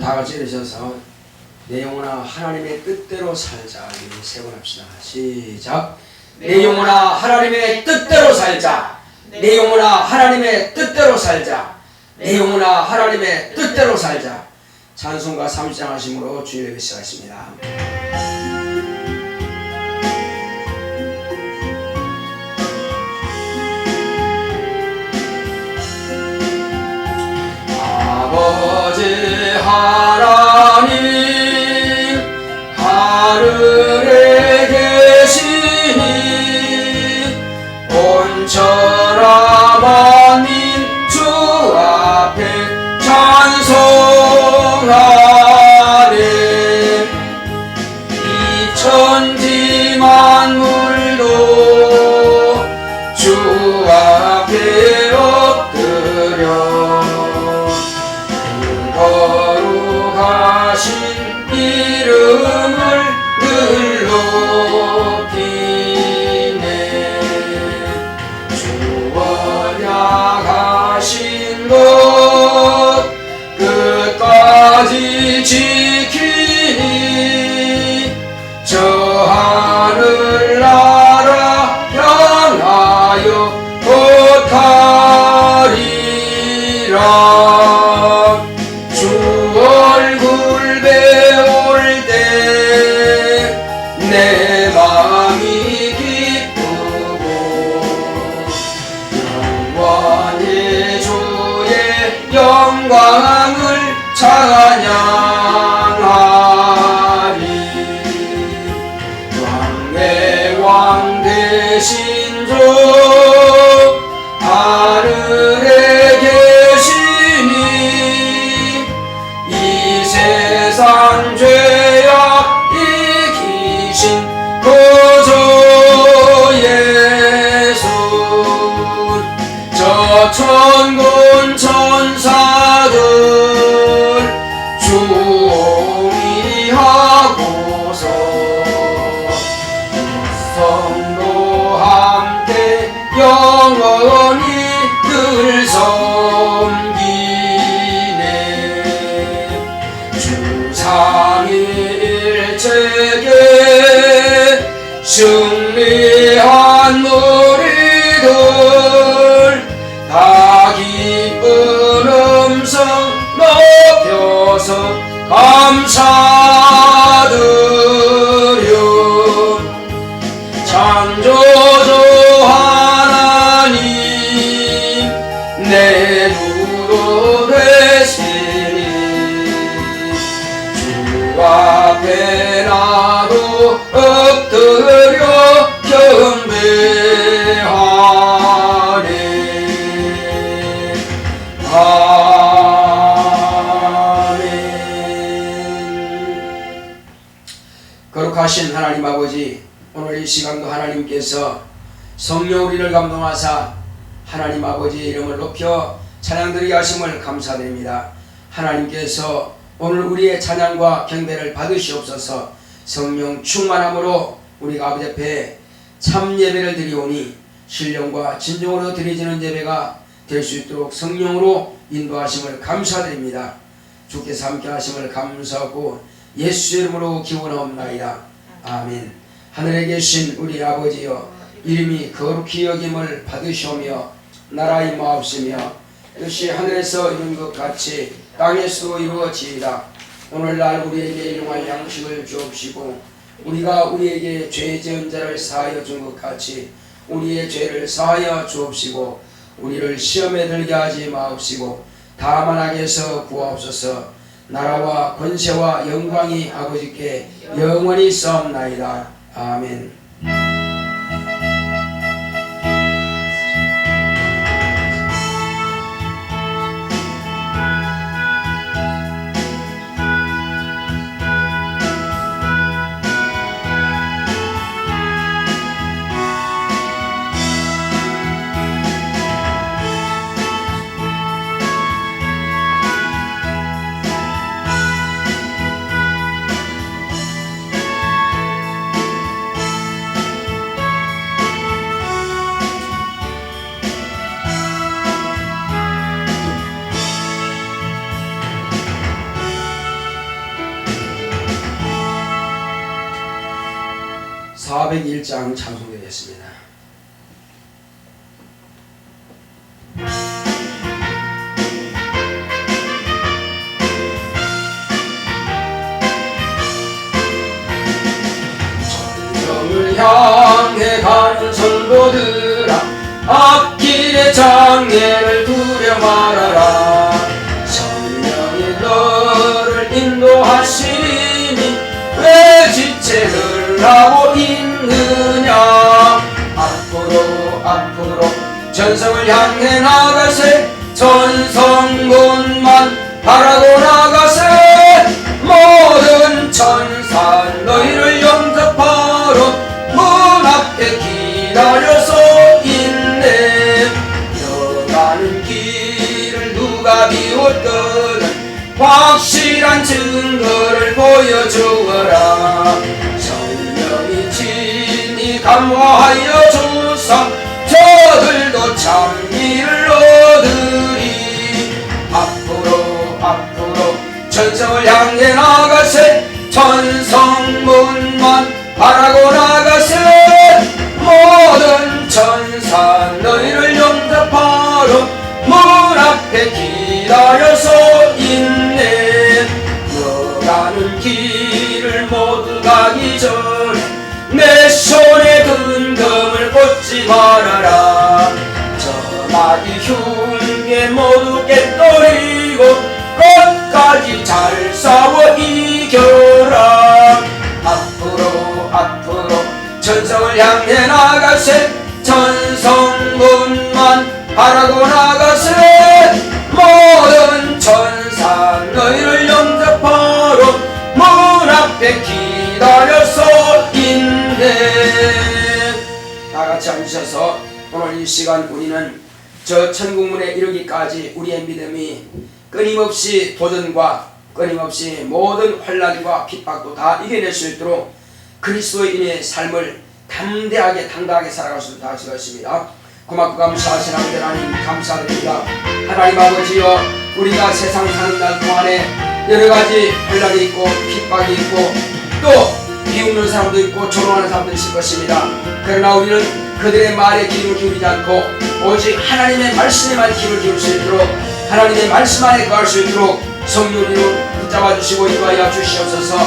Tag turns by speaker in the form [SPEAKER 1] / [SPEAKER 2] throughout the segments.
[SPEAKER 1] 다 같이 일으셔서 내 영혼아 하나님의 뜻대로 살자. 세 번 합시다. 시작. 내 영혼아 하나님의 뜻대로 살자. 내 영혼아 하나님의 뜻대로 살자. 내 영혼아 하나님의 뜻대로 살자. 찬송가 3장 하심으로 주일 예배 시작하십니다. 아버지 하나님 하늘에 계시니 온천하 만민 주 앞에 찬송하네. 이 천지 만물도 주 앞에 엎드려 거룩하신 이름을 늘 높이네. 주 언약하신 것 끝까지 지키니 저 하늘나라 향하여 곧 가리라. 주 얼굴 배울 때 내 마음이 기쁘고 영원히 주의 영광을 찬양하리. 왕의 왕 되신 주 하늘에 계시니 이 세상 죄악 이기신 구주 예수. 저 천군 천사들 주옹이하고서 성도 함께 영원히 늘 섬기네. 주 삼위일체계 승리한 우리들 다 기쁜 음성 높여서 감사드려. 창조주 하나님 내 주도 되시니 주 앞에 나도 엎드려 경배하네. 아멘. 거룩하신 하나님 아버지, 오늘 이 시간도 하나님께서 성령 우리를 감동하사 하나님 아버지의 이름을 높여 찬양드리게 하심을 감사드립니다. 하나님께서 오늘 우리의 찬양과 경배를 받으시옵소서. 성령 충만함으로 우리가 아버지 앞에 참 예배를 드리오니 신령과 진정으로 드려지는 예배가 될 수 있도록 성령으로 인도하심을 감사드립니다. 주께서 함께 하심을 감사하고 예수의 이름으로 기원하옵나이다. 아멘. 하늘에 계신 우리 아버지여, 이름이 거룩히 여김을 받으시오며 나라의 마옵시며 뜻이 하늘에서 이룬 것 같이 땅에서도 이루어지이다. 오늘날 우리에게 일용할 양식을 주옵시고 우리가 우리에게 죄 지은 자를 사하여 준 것 같이 우리의 죄를 사하여 주옵시고 우리를 시험에 들게 하지 마옵시고 다만 악에서 구하옵소서. 나라와 권세와 영광이 아버지께 영원히 있사옵나이다. 아멘. 401장 찬송되겠습니다. 천성을 향해 가는 성도들아, 앞길의 장애를 두려 말아라. 성령이 너를 인도하시니 왜 지체를 하고 있느냐. 앞으로 전성을 향해 나가세. 전성문만 바라고 나가세. 모든 천사 너희를 영접하러 문 앞에 기다려서 있네. 너가는 길을 누가 비웠거든 확실한 증거를 보여주어라. 성령이 친히 감화하여 주사 저들도 참기를 얻으리. 앞으로 전성을 향해 나가세. 전성문만 바라고 나가세. 모든 천사 너희를 영접하러 문 앞에 기다려서 있네. 너가는 길을 모두 가기 전에 내 손에 든 금을 꽂지 말아라. 전하기 흉에 모두 깨뜨리고 끝까지 잘 싸워 이겨라. 앞으로 전성을 향해 나가세. 전성문만 바라고 나가세. 모든 천사 너희를 영접하러 문 앞에 기다려서 있네. 다같이 앉으셔서 오늘 이 시간 우리는 저 천국문에 이르기까지 우리의 믿음이 끊임없이 도전과 끊임없이 모든 환난과 핍박도 다 이겨낼 수 있도록 그리스도인의 삶을 담대하게 당당하게 살아갈 수 있도록 하시겠습니다. 고맙고 감사하신 아버지 하나님 감사드립니다. 하나님 아버지여, 우리가 세상 사는 날 동안에 여러가지 환난이 있고 핍박이 있고 또 비웃는 사람도 있고 조롱하는 사람도 있을 것입니다. 그러나 우리는 그들의 말에 귀를 기울이지 않고 오직 하나님의 말씀에만 귀를 기울 수 있도록, 하나님의 말씀 안에 거할 수 있도록 성령으로 붙잡아 주시고 인도하여 주시옵소서.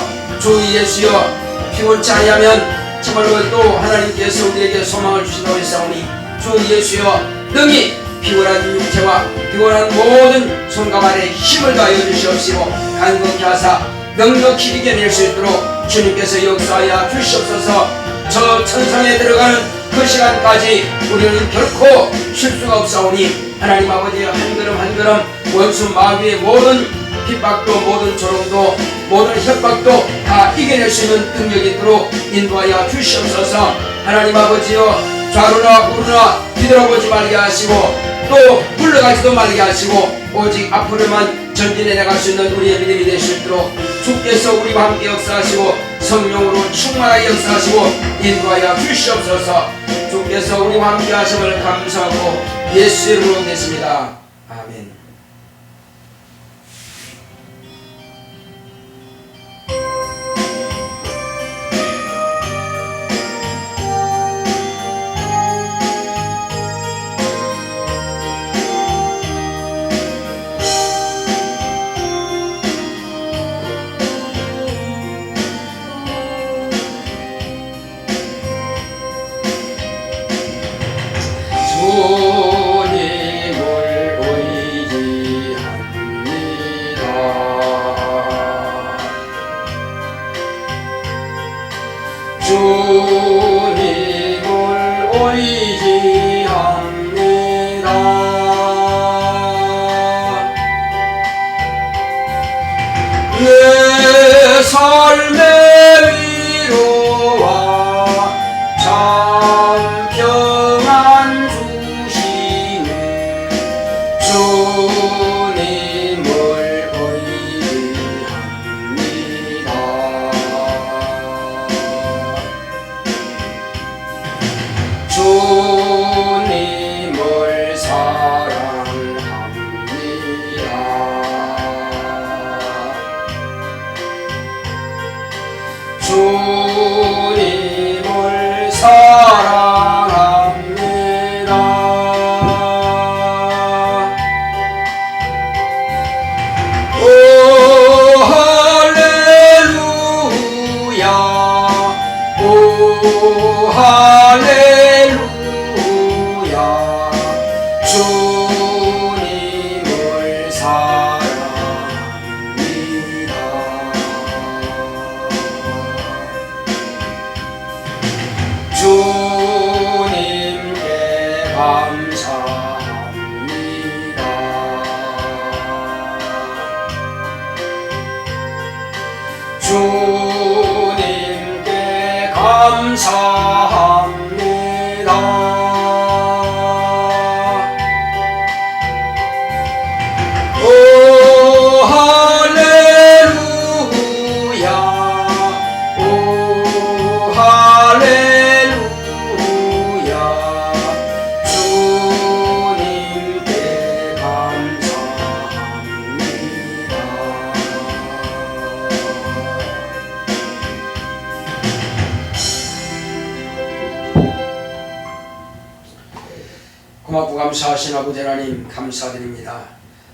[SPEAKER 1] 주 예수여, 피곤치 아니하면 정말로 또 하나님께서 우리에게 소망을 주신다고 했사오니 주 예수여, 능히 피곤한 육체와 피곤한 모든 손과 발에 힘을 더하여 주시옵시고 간곡히 하사 넉넉히 이겨낼 수 있도록 주님께서 역사하여 주시옵소서. 저 천상에 들어가는 그 시간까지 우리는 결코 쉴 수가 없사오니 하나님 아버지, 한 걸음 한 걸음 원수 마귀의 모든 핍박도 모든 조롱도 모든 협박도 다 이겨낼 수 있는 능력이 있도록 인도하여 주시옵소서. 하나님 아버지여, 좌로나 우로나 뒤돌아보지 말게 하시고 또 물러가지도 말게 하시고 오직 앞으로만 전진해 나갈 수 있는 우리의 믿음이 될 수 있도록 주께서 우리와 함께 역사하시고 성령으로 충만하게 역사하시고 인도하여 주시옵소서. 주께서 우리와 함께 하심을 감사하고 예수의 이름으로 겠습니다. 아멘. 내 삶의 위로와 참 평안 주시네. 주님을 의지합니다. 주님 감사합니다. 주님께 감사합니다. 오 할렐루야, 오 할렐루야, 주님께 감사합니다. 고맙고 감사하신 아버지 하나님 감사드립니다.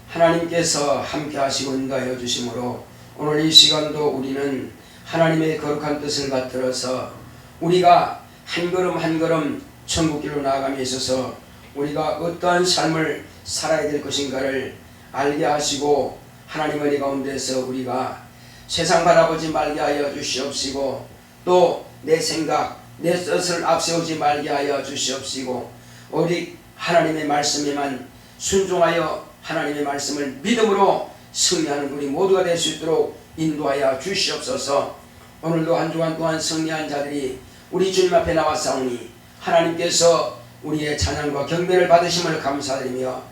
[SPEAKER 1] 하나님께서 함께 하시고 인도하여 주심으로 오늘 이 시간도 우리는 하나님의 거룩한 뜻을 받들어서 우리가 한 걸음 한 걸음 천국길로 나아감에 있어서 우리가 어떠한 삶을 살아야 될 것인가를 알게 하시고 하나님 은혜 가운데서 우리가 세상 바라보지 말게 하여 주시옵시고 또 내 생각 내 뜻을 앞세우지 말게 하여 주시옵시고 오직 하나님의 말씀에만 순종하여 하나님의 말씀을 믿음으로 승리하는 우리 모두가 될 수 있도록 인도하여 주시옵소서. 오늘도 한 주간 동안 승리한 자들이 우리 주님 앞에 나왔사오니 하나님께서 우리의 찬양과 경배를 받으심을 감사드리며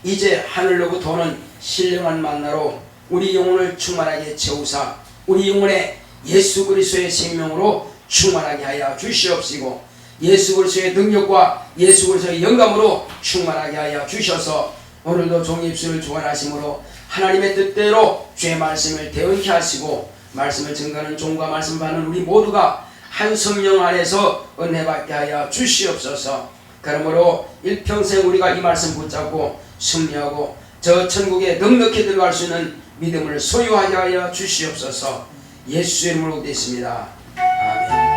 [SPEAKER 1] 이제 하늘로부터 오는 신령한 만나로 우리 영혼을 충만하게 채우사 우리 영혼에 예수 그리스도의 생명으로 충만하게 하여 주시옵시고 예수 그리스도의 능력과 예수 그리스도의 영감으로 충만하게 하여 주셔서 오늘도 종의 입술을 주관하심으로 하나님의 뜻대로 주의 말씀을 대언케 하시고 말씀을 증거하는 종과 말씀 받는 우리 모두가 한 성령 안에서 은혜 받게 하여 주시옵소서. 그러므로 일평생 우리가 이 말씀 붙잡고 승리하고 저 천국에 넉넉히 들어갈 수 있는 믿음을 소유하게 하여 주시옵소서. 예수의 이름으로 기도했습니다. 아멘.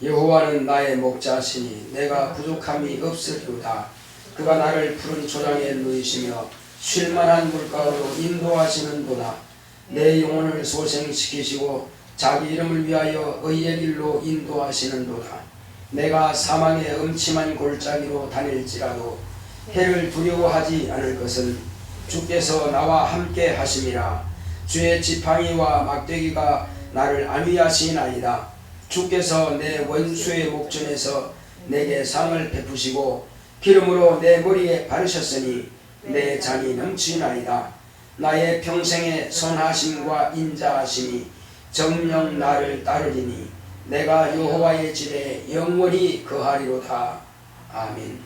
[SPEAKER 1] 여호와는 나의 목자시니 내가 부족함이 없으리로다. 그가 나를 푸른 초장에 누이시며 쉴만한 물가로 인도하시는도다. 내 영혼을 소생시키시고 자기 이름을 위하여 의의 길로 인도하시는도다. 내가 사망의 음침한 골짜기로 다닐지라도 해를 두려워하지 않을 것은 주께서 나와 함께 하심이라. 주의 지팡이와 막대기가 나를 안위하시나이다. 주께서 내 원수의 목전에서 내게 상을 베푸시고 기름으로 내 머리에 바르셨으니 내 잔이 넘치나이다. 나의 평생의 선하심과 인자하심이 정녕 나를 따르리니 내가 여호와의 집에 영원히 거하리로다. 아멘.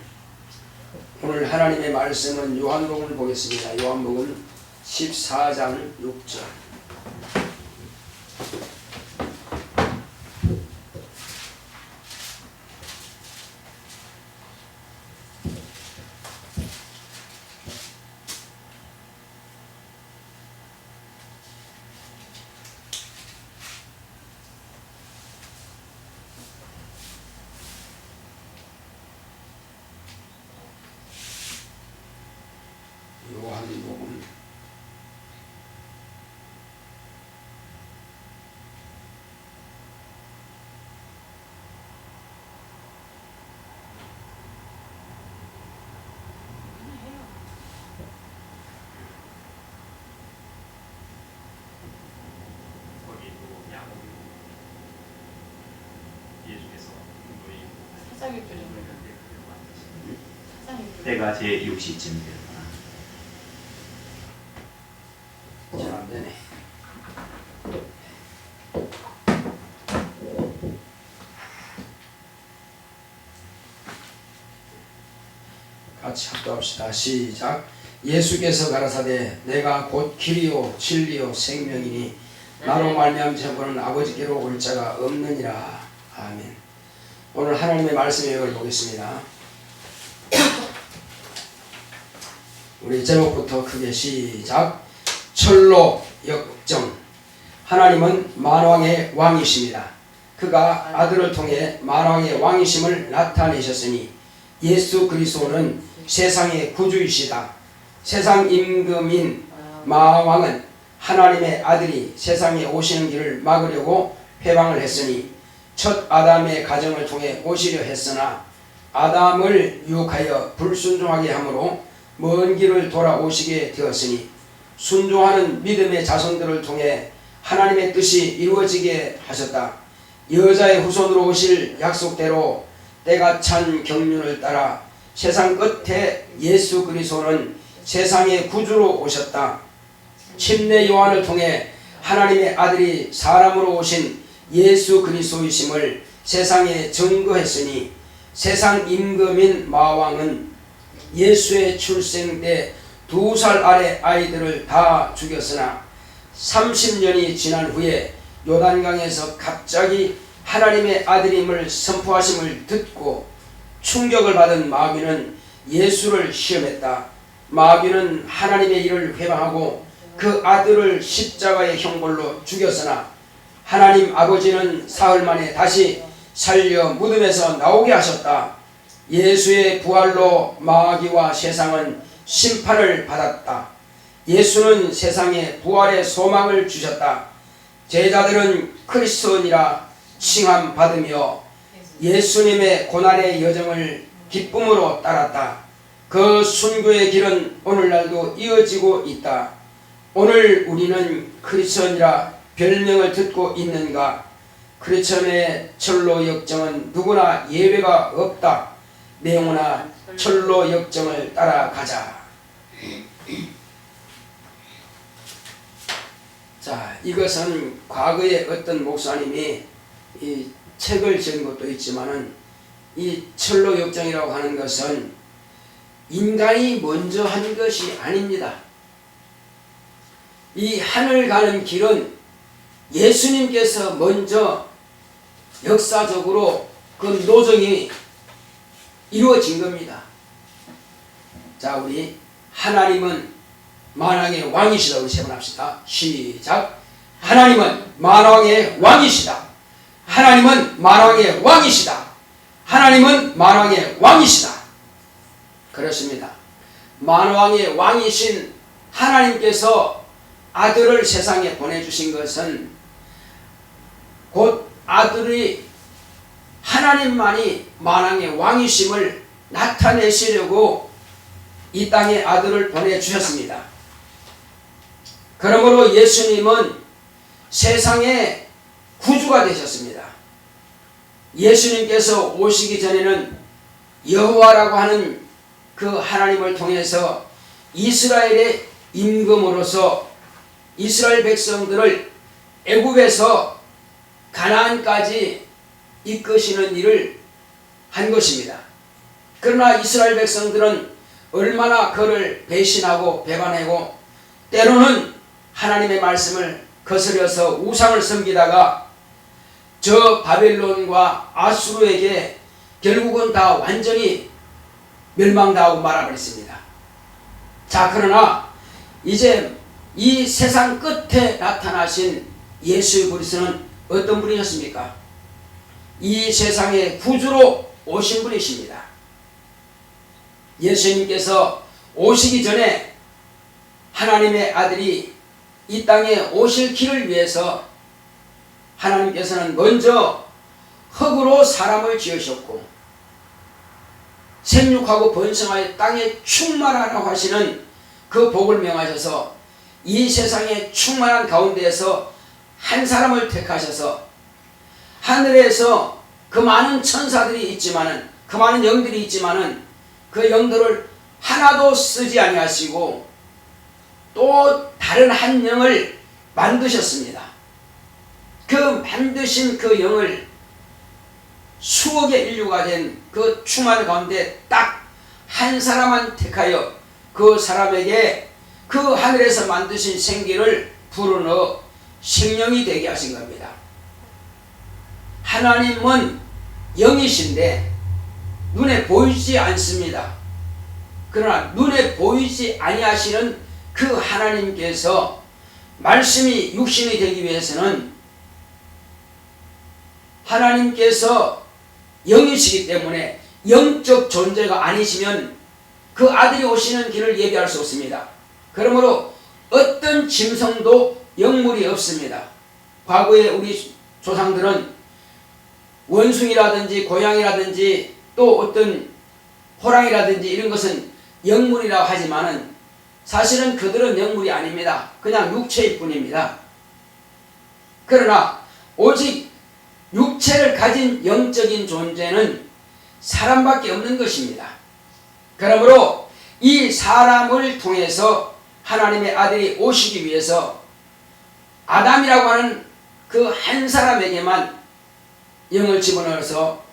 [SPEAKER 1] 오늘 하나님의 말씀은 요한복음을 보겠습니다. 요한복음 14장 6절. 요한복음
[SPEAKER 2] 때가 제6시쯤
[SPEAKER 1] 잘 안되네. 같이 합독합시다. 시작. 예수께서 가라사대 내가 곧 길이요 진리요 생명이니 나로 말미암지 않고는 아버지께로 올 자가 없느니라. 아멘. 오늘 하나님의 말씀의 역을 보겠습니다. 우리 제목부터 크게 시작. 철로 역정. 하나님은 만왕의 왕이십니다. 그가 아들을 통해 만왕의 왕이심을 나타내셨으니 예수 그리스도는 세상의 구주이시다. 세상 임금인 마왕은 하나님의 아들이 세상에 오시는 길을 막으려고 회방을 했으니 첫 아담의 가정을 통해 오시려 했으나 아담을 유혹하여 불순종하게 함으로 먼 길을 돌아오시게 되었으니 순종하는 믿음의 자손들을 통해 하나님의 뜻이 이루어지게 하셨다. 여자의 후손으로 오실 약속대로 때가 찬 경륜을 따라 세상 끝에 예수 그리스도는 세상의 구주로 오셨다. 침례 요한을 통해 하나님의 아들이 사람으로 오신 예수 그리스도이심을 세상에 증거했으니 세상 임금인 마왕은 예수의 출생 때 2살 아래 아이들을 다 죽였으나 30년이 지난 후에 요단강에서 갑자기 하나님의 아들임을 선포하심을 듣고 충격을 받은 마귀는 예수를 시험했다. 마귀는 하나님의 일을 회방하고 그 아들을 십자가의 형벌로 죽였으나 하나님 아버지는 사흘 만에 다시 살려 무덤에서 나오게 하셨다. 예수의 부활로 마귀와 세상은 심판을 받았다. 예수는 세상에 부활의 소망을 주셨다. 제자들은 그리스도니라 칭함 받으며 예수님의 고난의 여정을 기쁨으로 따랐다. 그 순교의 길은 오늘날도 이어지고 있다. 오늘 우리는 크리스천이라 별명을 듣고 있는가? 크리스천의 철로 역정은 누구나 예외가 없다. 내용나 철로 역정을 따라가자. 자, 이것은 과거에 어떤 목사님이 이 책을 지은 것도 있지만은 이 철로 역정이라고 하는 것은 인간이 먼저 한 것이 아닙니다. 이 하늘 가는 길은 예수님께서 먼저 역사적으로 그 노정이 이루어진 겁니다. 자, 우리 하나님은 만왕의 왕이시다. 우리 세 번 합시다. 시작. 하나님은 만왕의 왕이시다. 하나님은 만왕의 왕이시다. 하나님은 만왕의 왕이시다. 그렇습니다. 만왕의 왕이신 하나님께서 아들을 세상에 보내주신 것은 곧 아들이 하나님만이 만왕의 왕이심을 나타내시려고 이 땅에 아들을 보내주셨습니다. 그러므로 예수님은 세상의 구주가 되셨습니다. 예수님께서 오시기 전에는 여호와라고 하는 그 하나님을 통해서 이스라엘의 임금으로서 이스라엘 백성들을 애굽에서 가나안까지 이끄시는 일을 한 것입니다. 그러나 이스라엘 백성들은 얼마나 그를 배신하고 배반하고 때로는 하나님의 말씀을 거스려서 우상을 섬기다가 저 바벨론과 아수르에게 결국은 다 완전히 멸망당하고 말아버렸습니다. 자, 그러나 이제 이 세상 끝에 나타나신 예수 그리스도는 어떤 분이셨습니까? 이 세상의 구주로 오신 분이십니다. 예수님께서 오시기 전에 하나님의 아들이 이 땅에 오실 길을 위해서 하나님께서는 먼저 흙으로 사람을 지으셨고 생육하고 번성하여 땅에 충만하라고 하시는 그 복을 명하셔서 이 세상의 충만한 가운데에서 한 사람을 택하셔서 하늘에서 그 많은 천사들이 있지만은 그 많은 영들이 있지만은 그 영들을 하나도 쓰지 아니하시고 또 다른 한 영을 만드셨습니다. 그 만드신 그 영을 수억의 인류가 된 그 충만 가운데 딱 한 사람만 택하여 그 사람에게 그 하늘에서 만드신 생기를 불어넣어 생명이 되게 하신 겁니다. 하나님은 영이신데 눈에 보이지 않습니다. 그러나 눈에 보이지 아니하시는 그 하나님께서 말씀이 육신이 되기 위해서는 하나님께서 영이시기 때문에 영적 존재가 아니시면 그 아들이 오시는 길을 예비할 수 없습니다. 그러므로 어떤 짐승도 영물이 없습니다. 과거에 우리 조상들은 원숭이라든지 고양이라든지 또 어떤 호랑이라든지 이런 것은 영물이라고 하지만은 사실은 그들은 영물이 아닙니다. 그냥 육체일 뿐입니다. 그러나 오직 육체를 가진 영적인 존재는 사람밖에 없는 것입니다. 그러므로 이 사람을 통해서 하나님의 아들이 오시기 위해서 아담이라고 하는 그 한 사람에게만 영을 집어넣어서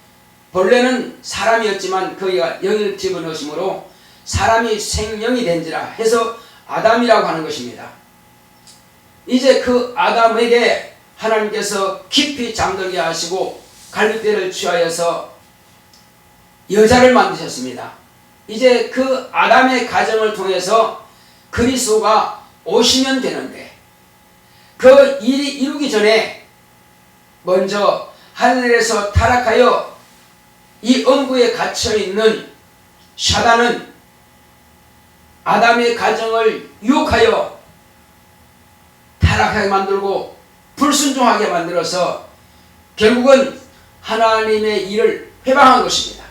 [SPEAKER 1] 본래는 사람이었지만 그가 영을 집어넣으심으로 사람이 생명이 된지라 해서 아담이라고 하는 것입니다. 이제 그 아담에게 하나님께서 깊이 잠들게 하시고 갈빗대를 취하여서 여자를 만드셨습니다. 이제 그 아담의 가정을 통해서 그리스도가 오시면 되는데 그 일이 이루기 전에 먼저 하늘에서 타락하여 이 음부에 갇혀있는 사단은 아담의 가정을 유혹하여 타락하게 만들고 불순종하게 만들어서 결국은 하나님의 일을 회방한 것입니다.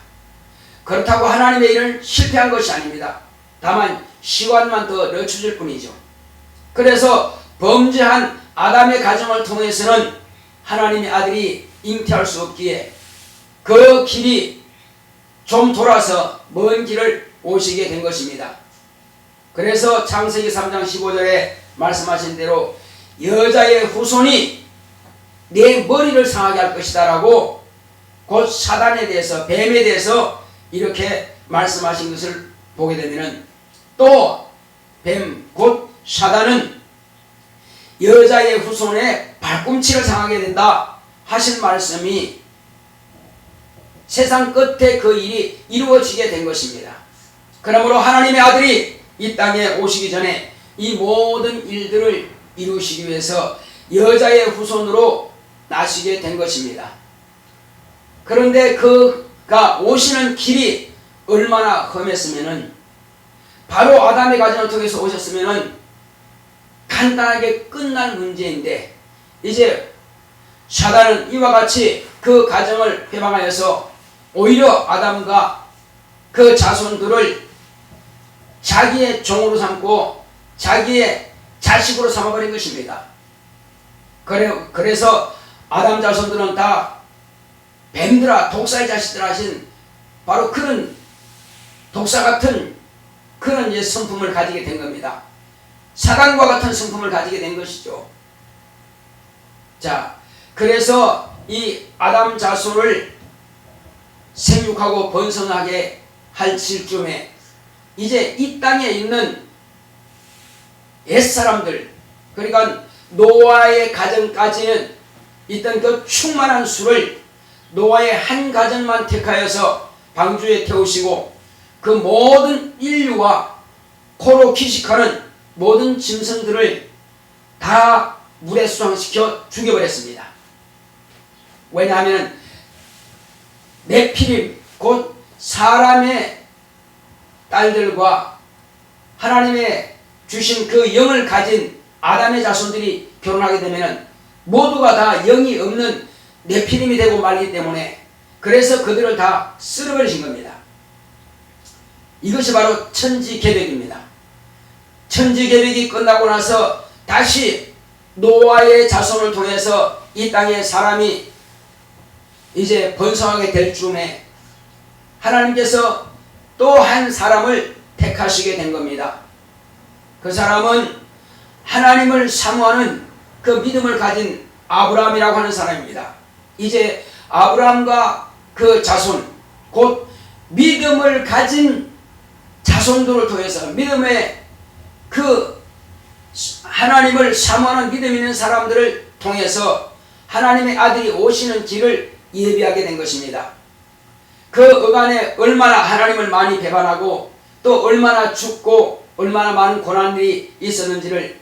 [SPEAKER 1] 그렇다고 하나님의 일을 실패한 것이 아닙니다. 다만 시간만 더 늦춰질 뿐이죠. 그래서 범죄한 아담의 가정을 통해서는 하나님의 아들이 잉태할 수 없기에 그 길이 좀 돌아서 먼 길을 오시게 된 것입니다. 그래서 창세기 3장 15절에 말씀하신 대로 여자의 후손이 내 머리를 상하게 할 것이다 라고 곧 사단에 대해서 뱀에 대해서 이렇게 말씀하신 것을 보게 되면 또 뱀 곧 사단은 여자의 후손의 발꿈치를 상하게 된다 하신 말씀이 세상 끝에 그 일이 이루어지게 된 것입니다. 그러므로 하나님의 아들이 이 땅에 오시기 전에 이 모든 일들을 이루시기 위해서 여자의 후손으로 나시게 된 것입니다. 그런데 그가 오시는 길이 얼마나 험했으면은 바로 아담의 가정을 통해서 오셨으면은 간단하게 끝날 문제인데 이제 사단은 이와 같이 그 가정을 회방하여서 오히려 아담과 그 자손들을 자기의 종으로 삼고 자기의 자식으로 삼아버린 것입니다. 그래서 아담 자손들은 다 뱀들아 독사의 자식들아 하신 바로 그런 독사 같은 그런 성품을 가지게 된 겁니다. 사단과 같은 성품을 가지게 된 것이죠. 자, 그래서 이 아담 자손을 생육하고 번성하게 할 즈음에 이제 이 땅에 있는 옛사람들, 그러니까 노아의 가정까지는 있던 그 충만한 수를 노아의 한 가정만 택하여서 방주에 태우시고 그 모든 인류와 코로 기식하는 모든 짐승들을 다 물에 수상시켜 죽여버렸습니다. 왜냐하면 네피림 곧 사람의 딸들과 하나님의 주신 그 영을 가진 아담의 자손들이 결혼하게 되면 모두가 다 영이 없는 네피림이 되고 말기 때문에 그래서 그들을 다 쓸어버리신 겁니다. 이것이 바로 천지계획입니다. 천지계획이 끝나고 나서 다시 노아의 자손을 통해서 이 땅에 사람이 이제 번성하게 될 즈음에 하나님께서 또 한 사람을 택하시게 된 겁니다. 그 사람은 하나님을 사모하는 그 믿음을 가진 아브라함이라고 하는 사람입니다. 이제 아브라함과 그 자손 곧 믿음을 가진 자손들을 통해서 믿음의 그 하나님을 사모하는 믿음 있는 사람들을 통해서 하나님의 아들이 오시는 길을 예비하게 된 것입니다. 그 어간에 얼마나 하나님을 많이 배반하고 또 얼마나 죽고 얼마나 많은 고난들이 있었는지를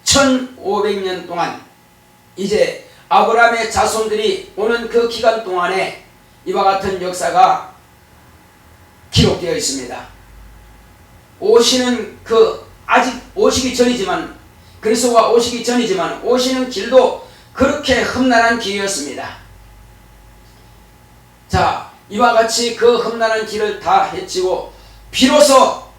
[SPEAKER 1] 1500년 동안 이제 아브라함의 자손들이 오는 그 기간 동안에 이와 같은 역사가 기록되어 있습니다. 오시는 아직 오시기 전이지만 그리스도가 오시기 전이지만 오시는 길도 그렇게 험난한 길이었습니다. 자, 이와 같이 그 험난한 길을 다 헤치고 비로소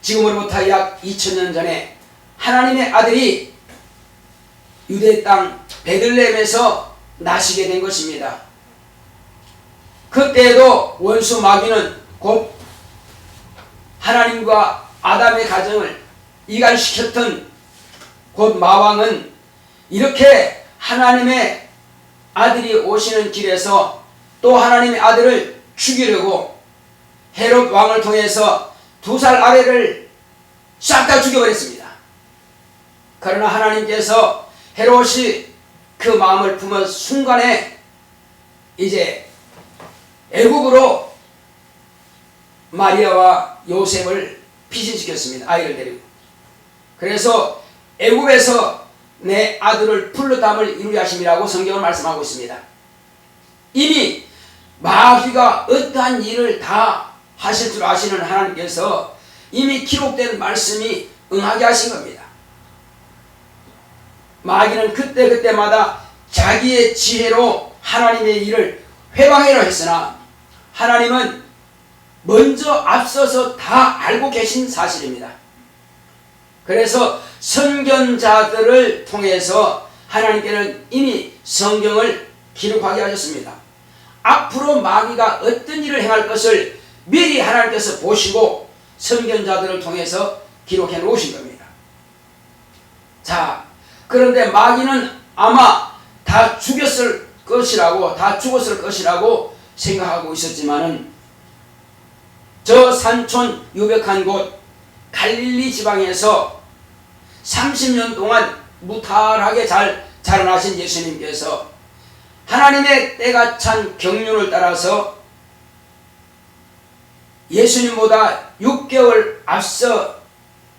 [SPEAKER 1] 지금으로부터 약 2000년 전에 하나님의 아들이 유대 땅 베들레헴에서 나시게 된 것입니다. 그때에도 원수 마귀는 곧 하나님과 아담의 가정을 이간시켰던 곧 마왕은 이렇게 하나님의 아들이 오시는 길에서 또 하나님의 아들을 죽이려고 헤롯 왕을 통해서 2살 아래를 싹 다 죽여버렸습니다. 그러나 하나님께서 헤롯이 그 마음을 품은 순간에 이제 애굽으로 마리아와 요셉을 피신시켰습니다. 아이를 데리고. 그래서 애굽에서 내 아들을 풀르담을 이루게 하심이라고 성경은 말씀하고 있습니다. 이미 마귀가 어떠한 일을 다 하실 줄 아시는 하나님께서 이미 기록된 말씀이 응하게 하신 겁니다. 마귀는 그때그때마다 자기의 지혜로 하나님의 일을 회방하려 했으나 하나님은 먼저 앞서서 다 알고 계신 사실입니다. 그래서 선견자들을 통해서 하나님께는 이미 성경을 기록하게 하셨습니다. 앞으로 마귀가 어떤 일을 행할 것을 미리 하나님께서 보시고 선견자들을 통해서 기록해 놓으신 겁니다. 자, 그런데 마귀는 아마 다 죽었을 것이라고 생각하고 있었지만은 저 산촌 유백한 곳 갈릴리 지방에서 30년 동안 무탈하게 잘 자라나신 예수님께서 하나님의 때가 찬 경륜을 따라서 예수님보다 6개월 앞서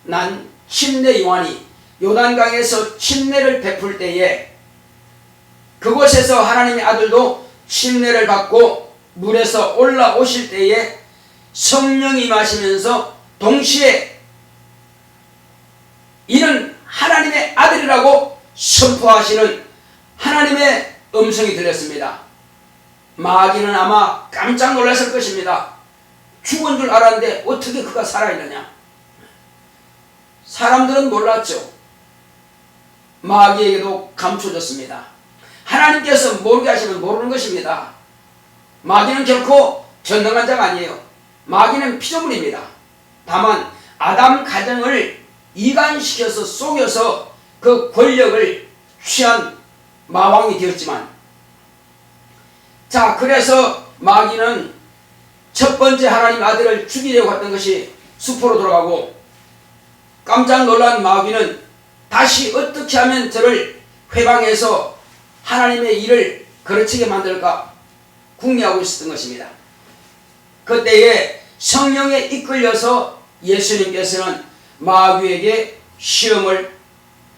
[SPEAKER 1] 난 침례 요한이 요단강에서 침례를 베풀 때에 그곳에서 하나님의 아들도 침례를 받고 물에서 올라오실 때에 성령이 임하시면서 동시에 이는 하나님의 아들이라고 선포하시는 하나님의 음성이 들렸습니다. 마귀는 아마 깜짝 놀랐을 것입니다. 죽은 줄 알았는데 어떻게 그가 살아있느냐. 사람들은 놀랐죠. 마귀에게도 감춰졌습니다. 하나님께서 모르게 하시면 모르는 것입니다. 마귀는 결코 전능한 자가 아니에요. 마귀는 피조물입니다. 다만 아담 가정을 이간시켜서 속여서 그 권력을 취한 마왕이 되었지만, 자, 그래서 마귀는 첫 번째 하나님 아들을 죽이려고 했던 것이 수포로 돌아가고, 깜짝 놀란 마귀는 다시 어떻게 하면 저를 회방해서 하나님의 일을 거르치게 만들까 궁리하고 있었던 것입니다. 그때에 성령에 이끌려서 예수님께서는 마귀에게 시험을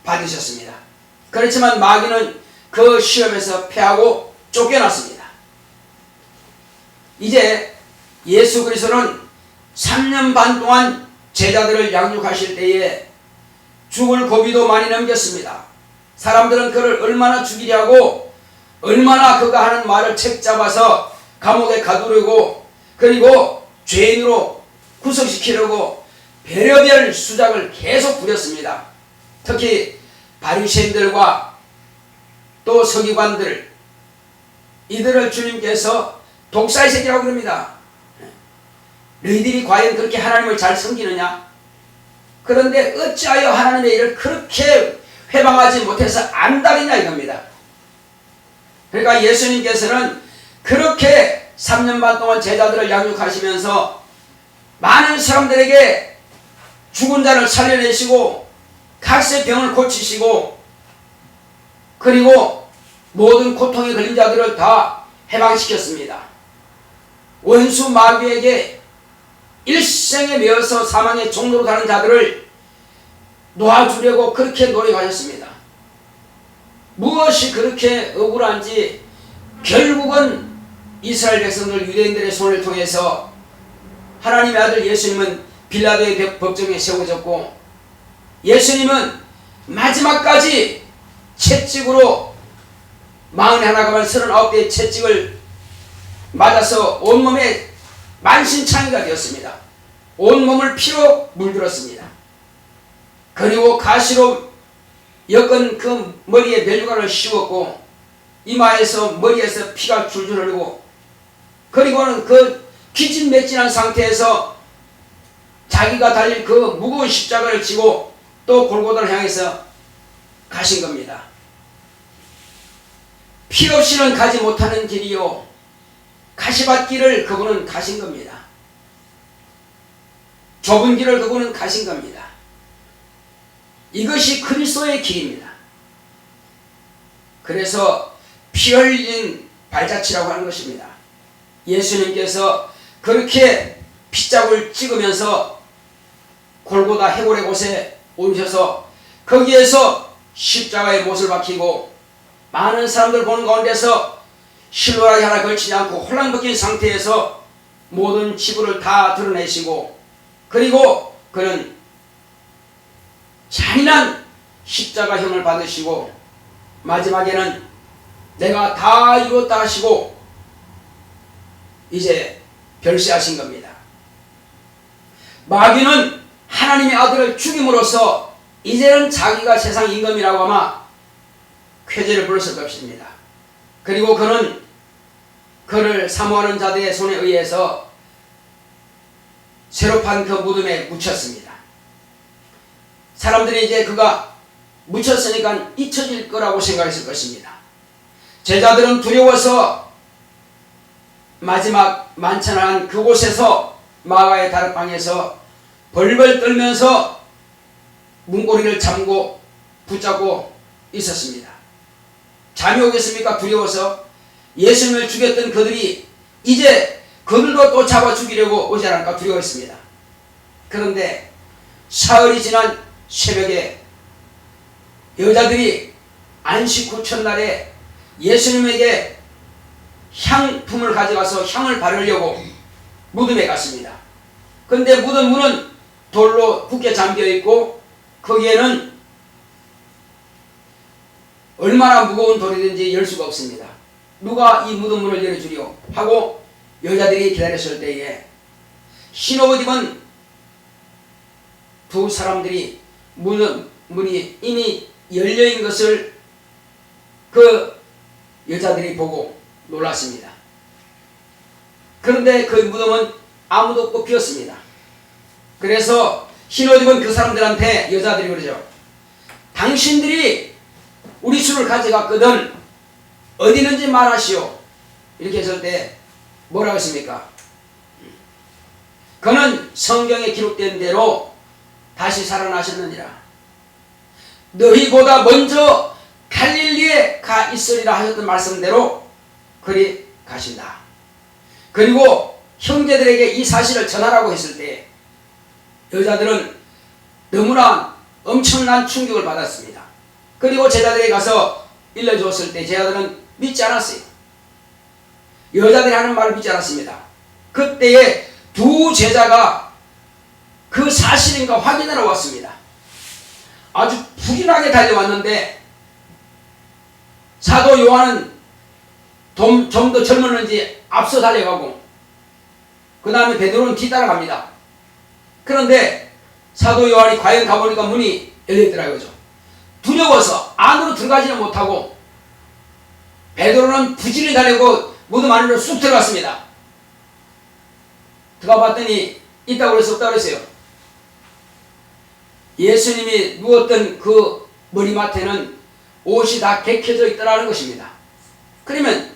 [SPEAKER 1] 받으셨습니다. 그렇지만 마귀는 그 시험에서 패하고 쫓겨났습니다. 이제 예수 그리스도는 3년 반 동안 제자들을 양육하실 때에 죽을 고비도 많이 넘겼습니다. 사람들은 그를 얼마나 죽이려고 얼마나 그가 하는 말을 책잡아서 감옥에 가두려고 그리고 죄인으로 구속시키려고 별의별 수작을 계속 부렸습니다. 특히 바리새인들과 또 서기관들, 이들을 주님께서 독사의 새끼라고 그럽니다. 너희들이 과연 그렇게 하나님을 잘 섬기느냐? 그런데 어찌하여 하나님의 일을 그렇게 회방하지 못해서 안달이냐 이겁니다. 그러니까 예수님께서는 그렇게 3년 반 동안 제자들을 양육하시면서 많은 사람들에게 죽은 자를 살려내시고 각세 병을 고치시고 그리고 모든 고통에 걸린 자들을 다 해방시켰습니다. 원수 마귀에게 일생에 매어서 사망의 종로로 가는 자들을 놓아주려고 그렇게 노력하셨습니다. 무엇이 그렇게 억울한지 결국은 이스라엘 백성들 유대인들의 손을 통해서 하나님의 아들 예수님은 빌라도의 법정에 세워졌고, 예수님은 마지막까지 채찍으로 41가만 39대의 채찍을 맞아서 온몸에 만신창이가 되었습니다. 온몸을 피로 물들었습니다. 그리고 가시로 엮은 그 머리에 멸류관을 씌웠고, 이마에서 머리에서 피가 줄줄 흐르고, 그리고는 그 기진맥진한 상태에서 자기가 달릴 그 무거운 십자가를 지고 또 골고다를 향해서 가신 겁니다. 피 없이는 가지 못하는 길이요, 가시밭길을 그분은 가신 겁니다. 좁은 길을 그분은 가신 겁니다. 이것이 그리스도의 길입니다. 그래서 피 흘린 발자취라고 하는 것입니다. 예수님께서 그렇게 핏자국을 찍으면서 골고다 해골의 곳에 오셔서 거기에서 십자가에 못을 박히고, 많은 사람들 보는 가운데서 실로라기 하나 걸치지 않고 혼란벗긴 상태에서 모든 지부를 다 드러내시고, 그리고 그는 잔인한 십자가형을 받으시고 마지막에는 내가 다 이뤘다 하시고 이제 별세하신 겁니다. 마귀는 하나님의 아들을 죽임으로써 이제는 자기가 세상 임금이라고 아마 쾌재를 부렸을 것입니다. 그리고 그는 그를 사모하는 자들의 손에 의해서 새로 판 그 무덤에 묻혔습니다. 사람들이 이제 그가 묻혔으니까 잊혀질 거라고 생각했을 것입니다. 제자들은 두려워서 마지막 만찬한 그곳에서 마가의 다락방에서 벌벌 떨면서 문고리를 잠고 붙잡고 있었습니다. 잠이 오겠습니까? 두려워서. 예수님을 죽였던 그들이 이제 그들도 또 잡아 죽이려고 오지 않을까 두려워했습니다. 그런데 사흘이 지난 새벽에 여자들이 안식 후 첫날에 예수님에게 향품을 가져가서 향을 바르려고 무덤에 갔습니다. 그런데 무덤 문은 돌로 굳게 잠겨 있고 거기에는 얼마나 무거운 돌이든지 열 수가 없습니다. 누가 이 무덤 문을 열어주리오 하고 여자들이 기다렸을 때에 흰옷 입은 두 사람들이 문이 이미 열려있는 것을 그 여자들이 보고 놀랐습니다. 그런데 그 무덤은 아무도 없고 비었습니다. 그래서 흰옷 입은 그 사람들한테 여자들이 그러죠. 당신들이 우리 술을 가져갔거든 어디 있는지 말하시오. 이렇게 했을 때 뭐라고 했습니까? 그는 성경에 기록된 대로 다시 살아나셨느니라. 너희보다 먼저 갈릴리에 가 있으리라 하셨던 말씀대로 그리 가신다. 그리고 형제들에게 이 사실을 전하라고 했을 때 여자들은 너무나 엄청난 충격을 받았습니다. 그리고 제자들에게 가서 일러주었을 때 제자들은 믿지 않았어요. 여자들이 하는 말을 믿지 않았습니다. 그때에 두 제자가 그 사실인가 확인하러 왔습니다. 아주 부진하게 달려왔는데 사도 요한은 좀 더 젊었는지 앞서 달려가고 그 다음에 베드로는 뒤따라갑니다. 그런데 사도 요한이 과연 가보니까 문이 열려있더라고요. 두려워서 안으로 들어가지는 못하고 베드로는 부지런히 달려고 무덤 안으로 쑥 들어갔습니다. 들어가 봤더니 있다고 그래서 없다고 그랬어요. 예수님이 누웠던 그 머리맡에는 옷이 다 개켜져 있더라는 것입니다. 그러면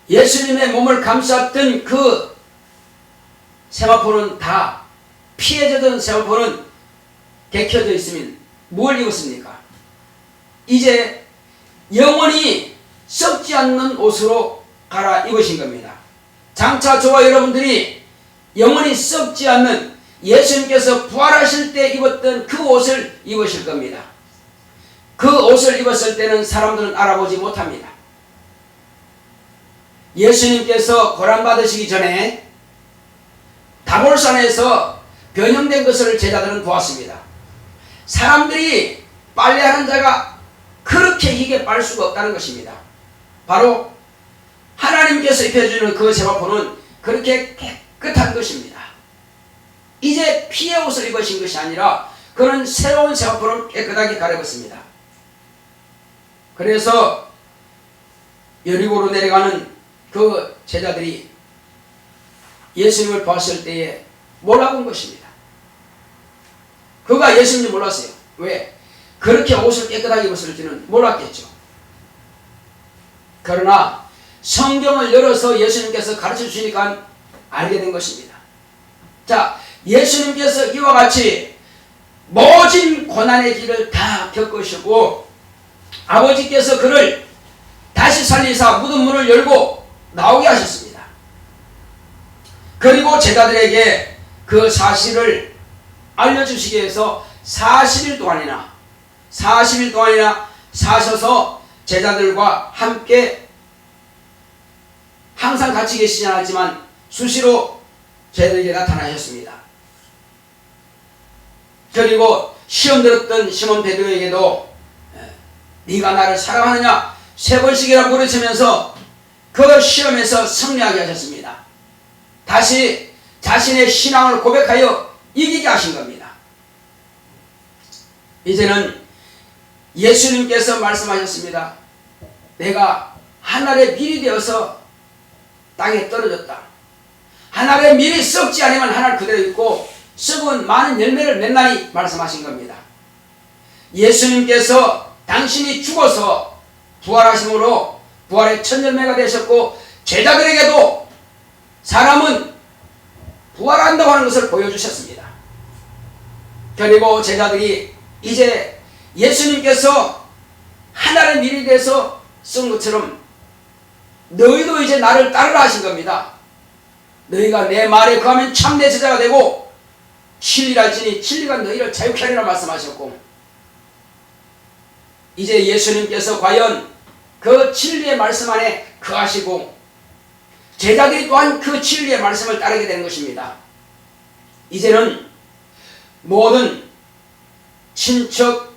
[SPEAKER 1] 예수님의 몸을 감쌌던 그 세마포는 다 피해져던 세마포는 개켜져 있으면 뭘 입었습니까? 이제 영원히 썩지 않는 옷으로 갈아입으신 겁니다. 장차 저와 여러분들이 영원히 썩지 않는 예수님께서 부활하실 때 입었던 그 옷을 입으실 겁니다. 그 옷을 입었을 때는 사람들은 알아보지 못합니다. 예수님께서 고난받으시기 전에 다볼산에서 변형된 것을 제자들은 보았습니다. 사람들이 빨래하는 자가 그렇게 희게 빨 수가 없다는 것입니다. 바로 하나님께서 입혀주는 그 제바포는 그렇게 깨끗한 것입니다. 이제 피의 옷을 입으신 것이 아니라 그는 새로운 제바포를 깨끗하게 갈아입었습니다. 그래서 여리고로 내려가는 그 제자들이 예수님을 봤을 때에 몰라본 것입니다. 그가 예수님을 몰랐어요. 왜? 그렇게 옷을 깨끗하게 입었을지는 몰랐겠죠. 그러나 성경을 열어서 예수님께서 가르쳐 주시니까 알게 된 것입니다. 자, 예수님께서 이와 같이 모진 고난의 길을 다 겪으시고 아버지께서 그를 다시 살리사 묻은 문을 열고 나오게 하셨습니다. 그리고 제자들에게 그 사실을 알려주시기 위해서 40일 동안이나 사셔서 제자들과 함께 항상 같이 계시지 않았지만 수시로 제자들에게 나타나셨습니다. 그리고 시험 들었던 시몬 베드로에게도 네가 나를 사랑하느냐 3번씩이나 물으시면서 그 시험에서 승리하게 하셨습니다. 다시 자신의 신앙을 고백하여 이기게 하신 겁니다. 이제는 예수님께서 말씀하셨습니다. 내가 하늘의 밀이 되어서 땅에 떨어졌다. 하늘의 밀이 썩지 않으면 하늘 그대로 있고 썩은 많은 열매를 맺나니 말씀하신 겁니다. 예수님께서 당신이 죽어서 부활하심으로 부활의 첫 열매가 되셨고 제자들에게도 사람은 부활한다고 하는 것을 보여주셨습니다. 그리고 제자들이 이제 예수님께서 하늘의 밀이 돼서 쓴 것처럼 너희도 이제 나를 따르라 하신 겁니다. 너희가 내 말에 거하면 참내 제자가 되고 진리랄지니 진리가 너희를 자유케 하리라 말씀하셨고 이제 예수님께서 과연 그 진리의 말씀 안에 거하시고 제자들이 또한 그 진리의 말씀을 따르게 되는 것입니다. 이제는 모든 친척,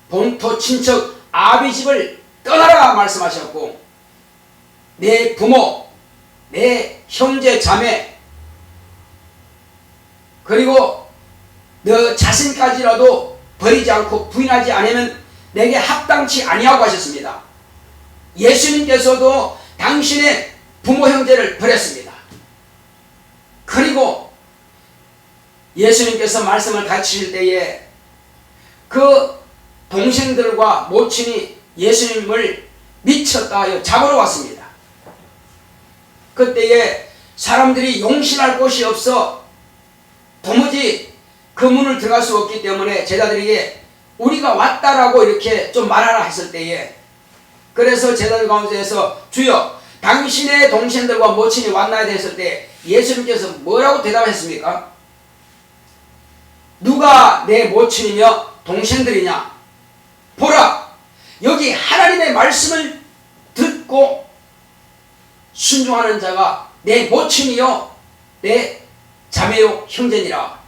[SPEAKER 1] 본토 친척, 아비 집을 떠나라 말씀하셨고 내 부모, 내 형제 자매 그리고 너 자신까지라도 버리지 않고 부인하지 않으면 내게 합당치 아니하고 하셨습니다. 예수님께서도 당신의 부모 형제를 버렸습니다. 그리고 예수님께서 말씀을 가르치실 때에 그 동생들과 모친이 예수님을 미쳤다 하여 잡으러 왔습니다. 그때에 사람들이 용신할 곳이 없어 도무지 그 문을 들어갈 수 없기 때문에 제자들에게 우리가 왔다라고 이렇게 좀 말하라 했을 때에 그래서 제자들 가운데에서 주여 당신의 동생들과 모친이 왔나야 했을 때 예수님께서 뭐라고 대답했습니까? 누가 내 모친이며 동생들이냐? 보라! 여기 하나님의 말씀을 듣고 순종하는 자가 내 모친이요 내 자매요 형제니라.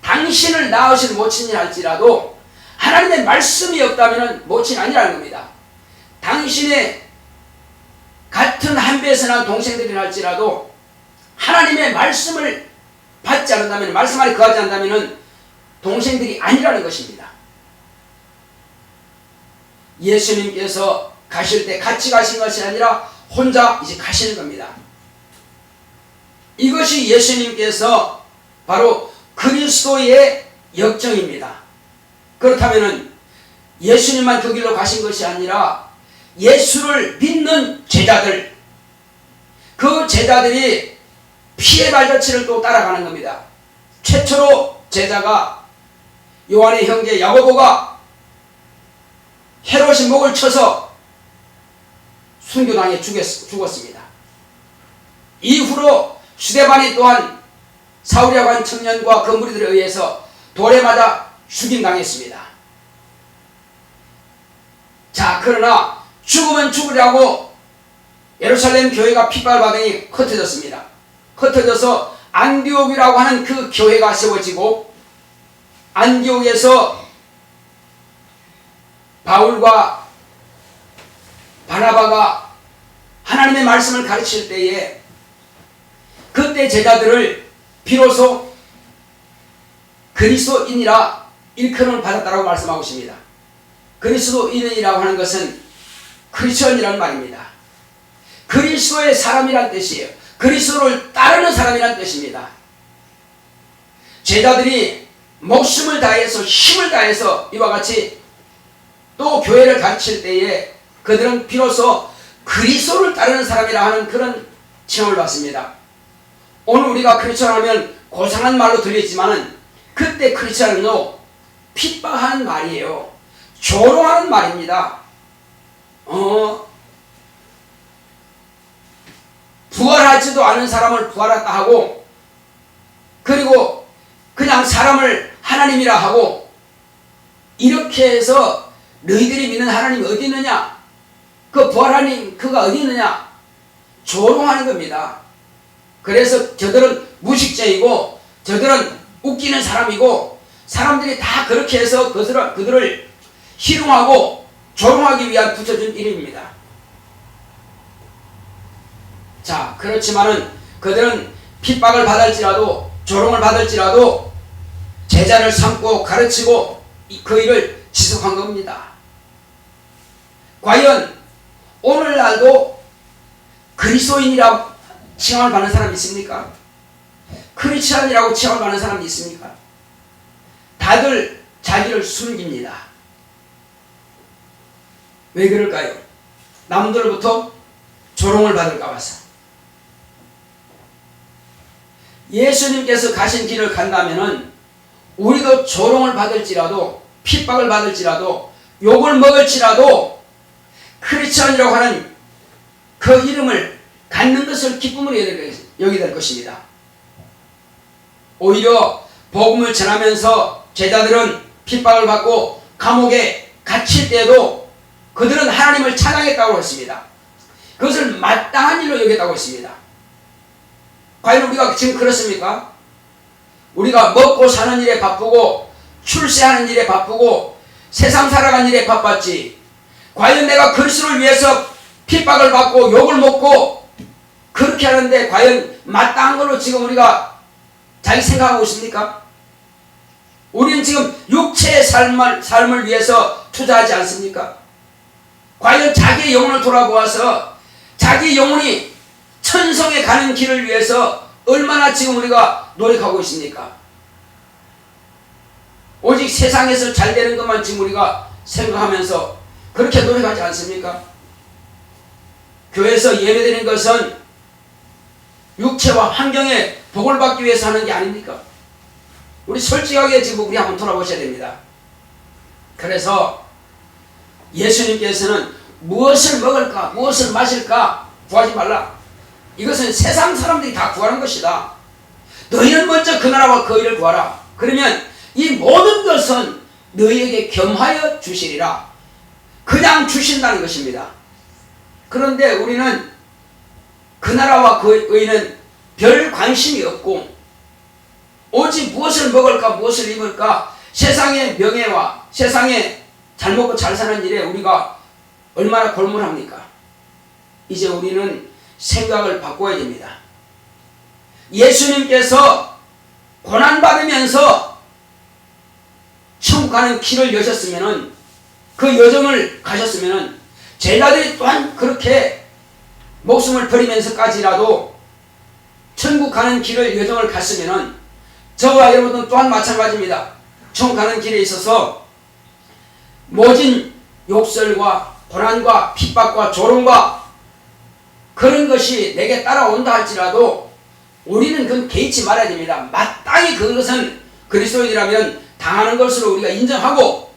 [SPEAKER 1] 당신을 낳으신 모친이라 할지라도 하나님의 말씀이 없다면 모친 아니라는 겁니다. 당신의 같은 한 배에서 난 동생들이라 할지라도 하나님의 말씀을 받지 않는다면 말씀 안에 거하지 않는다면 동생들이 아니라는 것입니다. 예수님께서 가실 때 같이 가신 것이 아니라 혼자 이제 가시는 겁니다. 이것이 예수님께서 바로 그리스도의 역정입니다. 그렇다면 예수님만 그 길로 가신 것이 아니라 예수를 믿는 제자들, 그 제자들이 피의 발자취를 또 따라가는 겁니다. 최초로 제자가 요한의 형제 야고보가 헤롯이 목을 쳐서 순교당해 죽었습니다. 이후로 스데반이 또한 사울이라고 한 청년과 그 무리들에 의해서 돌에 맞아 죽임당했습니다. 자, 그러나 죽으면 죽으려고 예루살렘 교회가 핍박을 받으니 흩어졌습니다. 흩어져서 안디옥이라고 하는 그 교회가 세워지고, 안디옥에서 바울과 바나바가 하나님의 말씀을 가르칠 때에 그때 제자들을 비로소 그리스도인이라 일컬음을 받았다고 말씀하고 있습니다. 그리스도인이라고 하는 것은 크리스천이라는 말입니다. 그리스도의 사람이란 뜻이에요. 그리스도를 따르는 사람이란 뜻입니다. 제자들이 목숨을 다해서 힘을 다해서 이와 같이 또 교회를 가르칠 때에 그들은 비로소 그리스도를 따르는 사람이라 하는 그런 칭함을 받습니다. 오늘 우리가 크리스천 하면 고상한 말로 들리지만은 그때 크리스천은요, 핍박하는 말이에요. 조롱하는 말입니다. 부활하지도 않은 사람을 부활했다 하고, 그리고 그냥 사람을 하나님이라 하고, 이렇게 해서 너희들이 믿는 하나님이 어디 있느냐? 그 부활하나님 그가 어디 있느냐? 조롱하는 겁니다. 그래서 저들은 무식쟁이고 저들은 웃기는 사람이고, 사람들이 다 그렇게 해서 그들을 희롱하고 조롱하기 위한 붙여준 이름입니다. 자, 그렇지만은 그들은 핍박을 받을지라도 조롱을 받을지라도 제자를 삼고 가르치고 그 일을 지속한 겁니다. 과연 오늘날도 그리스도인이라고 칭함을 받는 사람이 있습니까? 크리스찬이라고 칭함을 받는 사람이 있습니까? 다들 자기를 숨깁니다. 왜 그럴까요? 남들로부터 조롱을 받을까 봐서. 예수님께서 가신 길을 간다면은 우리도 조롱을 받을지라도, 핍박을 받을지라도, 욕을 먹을지라도 크리스천이라고 하는 그 이름을 갖는 것을 기쁨으로 여기게 될 것입니다. 오히려 복음을 전하면서 제자들은 핍박을 받고 감옥에 갇힐 때도 그들은 하나님을 찬양했다고 했습니다. 그것을 마땅한 일로 여겼다고 했습니다. 과연 우리가 지금 그렇습니까? 우리가 먹고 사는 일에 바쁘고 출세하는 일에 바쁘고 세상 살아가는 일에 바빴지, 과연 내가 그리스도를 위해서 핍박을 받고 욕을 먹고 그렇게 하는데 과연 마땅한 걸로 지금 우리가 자기 생각하고 있습니까? 우리는 지금 육체의 삶을 위해서 투자하지 않습니까? 과연 자기의 영혼을 돌아보아서 자기 영혼이 천성에 가는 길을 위해서 얼마나 지금 우리가 노력하고 있습니까? 오직 세상에서 잘 되는 것만 지금 우리가 생각하면서 그렇게 노력하지 않습니까? 교회에서 예배드리는 것은 육체와 환경에 복을 받기 위해서 하는 게 아닙니까? 우리 솔직하게 지금 우리 한번 돌아보셔야 됩니다. 그래서 예수님께서는 무엇을 먹을까, 무엇을 마실까 구하지 말라. 이것은 세상 사람들이 다 구하는 것이다. 너희는 먼저 그 나라와 그 일을 구하라. 그러면 이 모든 것은 너희에게 겸하여 주시리라. 그냥 주신다는 것입니다. 그런데 우리는 그 나라와 그 의는 별 관심이 없고 오직 무엇을 먹을까, 무엇을 입을까, 세상의 명예와 세상에 잘 먹고 잘 사는 일에 우리가 얼마나 골몰합니까? 이제 우리는 생각을 바꿔야 됩니다. 예수님께서 고난받으면서 천국 가는 길을 여셨으면은, 그 여정을 가셨으면은 제자들이 또한 그렇게 목숨을 버리면서까지라도 천국 가는 길을 여정을 갔으면은 저와 여러분은 또한 마찬가지입니다. 천국 가는 길에 있어서 모진 욕설과 고난과 핍박과 조롱과 그런 것이 내게 따라온다 할지라도 우리는 그건 개의치 말아야 됩니다. 마땅히 그것은 그리스도인이라면 당하는 것으로 우리가 인정하고,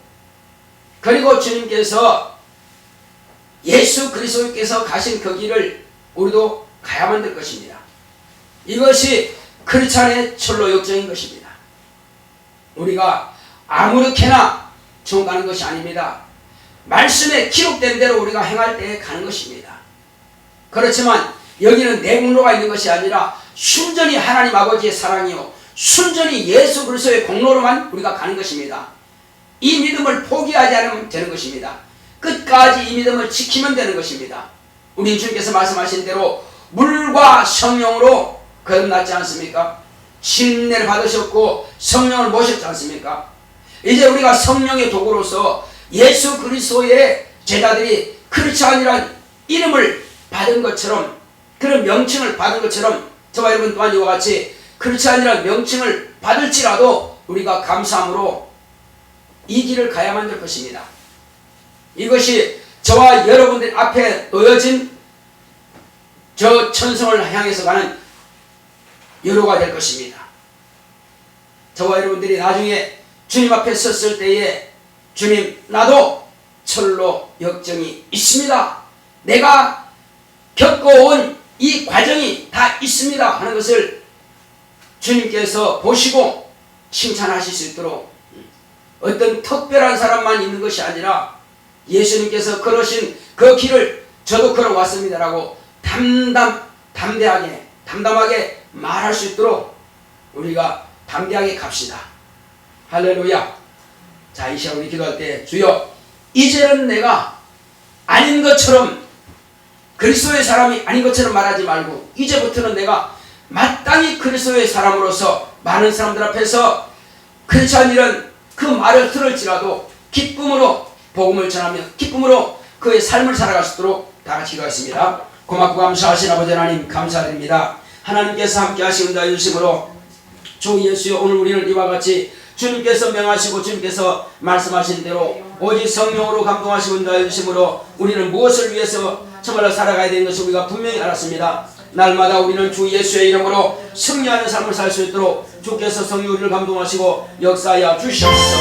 [SPEAKER 1] 그리고 주님께서 예수 그리스도께서 가신 그 길을 우리도 가야만 될 것입니다. 이것이 크리스찬의 철로 역정인 것입니다. 우리가 아무렇게나 종 가는 것이 아닙니다. 말씀에 기록된 대로 우리가 행할 때에 가는 것입니다. 그렇지만 여기는 내공로가 있는 것이 아니라 순전히 하나님 아버지의 사랑이요 순전히 예수 그리스도의 공로로만 우리가 가는 것입니다. 이 믿음을 포기하지 않으면 되는 것입니다. 끝까지 이 믿음을 지키면 되는 것입니다. 우리 주님께서 말씀하신 대로 물과 성령으로 거듭났지 않습니까? 침례를 받으셨고 성령을 모셨지 않습니까? 이제 우리가 성령의 도구로서 예수 그리스도의 제자들이 크리스찬이란 이름을 받은 것처럼 그런 명칭을 받은 것처럼 저와 여러분 또한 이와 같이 크리스찬이란 명칭을 받을지라도 우리가 감사함으로 이 길을 가야만 될 것입니다. 이것이 저와 여러분들 앞에 놓여진 저 천성을 향해서 가는 여로가 될 것입니다. 저와 여러분들이 나중에 주님 앞에 섰을 때에 주님 나도 철로 역정이 있습니다. 내가 겪어온 이 과정이 다 있습니다 하는 것을 주님께서 보시고 칭찬하실 수 있도록 어떤 특별한 사람만 있는 것이 아니라 예수님께서 걸으신 그 길을 저도 걸어왔습니다라고 담담하게 말할 수 있도록 우리가 담대하게 갑시다. 할렐루야. 자, 이 시간 우리 기도할 때 주여 이제는 내가 아닌 것처럼 그리스도의 사람이 아닌 것처럼 말하지 말고 이제부터는 내가 마땅히 그리스도의 사람으로서 많은 사람들 앞에서 크리스찬이란 그 말을 들을지라도 기쁨으로 복음을 전하며 기쁨으로 그의 삶을 살아갈 수 있도록 다 같이 기도하겠습니다. 고맙고 감사하신 아버지 하나님 감사드립니다. 하나님께서 함께 하시는 은혜와 주심으로 주 예수여 오늘 우리는 이와 같이 주님께서 명하시고 주님께서 말씀하신 대로 오직 성령으로 감동하시고 은혜와 주심으로 우리는 무엇을 위해서 정말로 살아가야 되는 것을 우리가 분명히 알았습니다. 날마다 우리는 주 예수의 이름으로 승리하는 삶을 살 수 있도록 주께서 성령 우리를 감동하시고 역사하여 주시옵소서.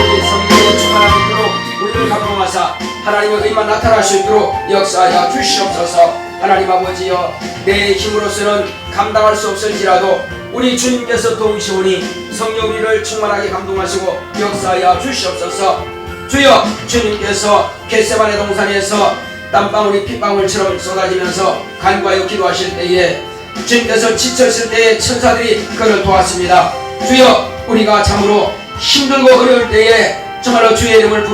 [SPEAKER 1] 오직 성령으로 충만하게 있도록 우리를 감동하사 하나님의 의만 나타날 수 있도록 역사하여 주시옵소서. 하나님 아버지여 내 힘으로서는 감당할 수 없을지라도 우리 주님께서 도우시오니 성령 우리를 충만하게 감동하시고 역사하여 주시옵소서. 주여 주님께서 겟세마네 동산에서 땀방울이 핏방울처럼 쏟아지면서 간구하여 기도하실 때에 주님께서 지쳤을 때에 천사들이 그를 도왔습니다. 주여 우리가 참으로 힘들고 어려울 때에 정말로 주의 이름을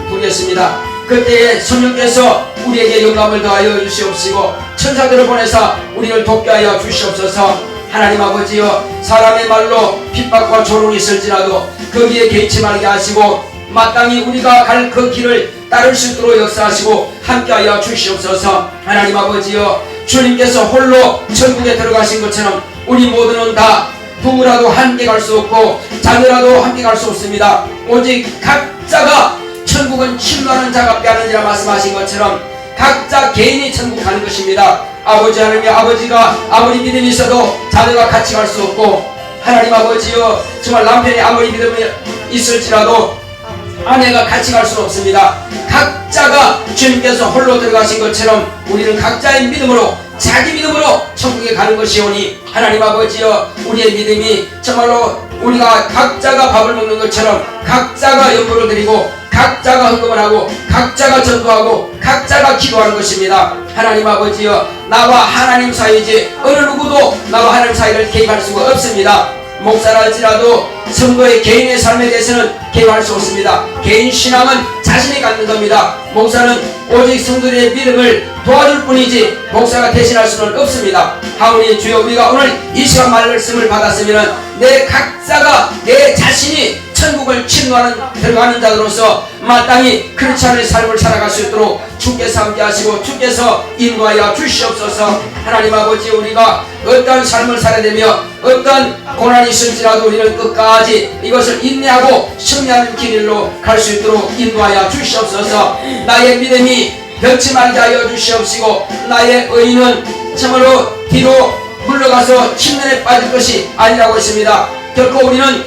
[SPEAKER 1] 부르겠습니다. 그때에 성령께서 우리에게 영감을 더하여 주시옵시고 천사들을 보내사 우리를 돕게 하여 주시옵소서. 하나님 아버지여 사람의 말로 핍박과 조롱이 있을지라도 거기에 개의치 말게 하시고 마땅히 우리가 갈 그 길을 따를 수 있도록 역사하시고 함께하여 주시옵소서. 하나님 아버지여 주님께서 홀로 천국에 들어가신 것처럼 우리 모두는 다 부부라도 함께 갈 수 없고 자녀라도 함께 갈 수 없습니다. 오직 각자가 천국은 침노하는 자가 빼앗는지라 말씀하신 것처럼 각자 개인이 천국 가는 것입니다. 아버지 하나님의 아버지가 아무리 믿음이 있어도 자녀가 같이 갈 수 없고 하나님 아버지여 정말 남편이 아무리 믿음이 있을지라도 아내가 같이 갈 수는 없습니다. 각자가 주님께서 홀로 들어가신 것처럼 우리는 각자의 믿음으로 자기 믿음으로 천국에 가는 것이오니 하나님 아버지여 우리의 믿음이 정말로 우리가 각자가 밥을 먹는 것처럼 각자가 연보를 드리고 각자가 헌금을 하고 각자가 전도하고 각자가 기도하는 것입니다. 하나님 아버지여 나와 하나님 사이지 어느 누구도 나와 하나님 사이를 개입할 수가 없습니다. 목사랄지라도 성도의 개인의 삶에 대해서는 개입할 수 없습니다. 개인 신앙은 자신이 갖는 겁니다. 목사는 오직 성도들의 믿음을 도와줄 뿐이지 목사가 대신할 수는 없습니다. 하오니 주여 우리가 오늘 이 시간 말씀을 받았으면 내 각자가 내 자신이 천국을 침노하는 들어가는 자로서 마땅히 크리스찬의 삶을 살아갈 수 있도록 주께서 함께 하시고 주께서 인도하여 주시옵소서. 하나님 아버지 우리가 어떤 삶을 살아야 되며 어떤 고난이 있을지라도 우리는 끝까지 이것을 인내하고 승리하는 길로 갈 수 있도록 인도하여 주시옵소서. 나의 믿음이 변치 말게 하여 주시옵시고 나의 의는 참으로 뒤로 물러가서 침륜에 빠질 것이 아니라고 했습니다. 결코 우리는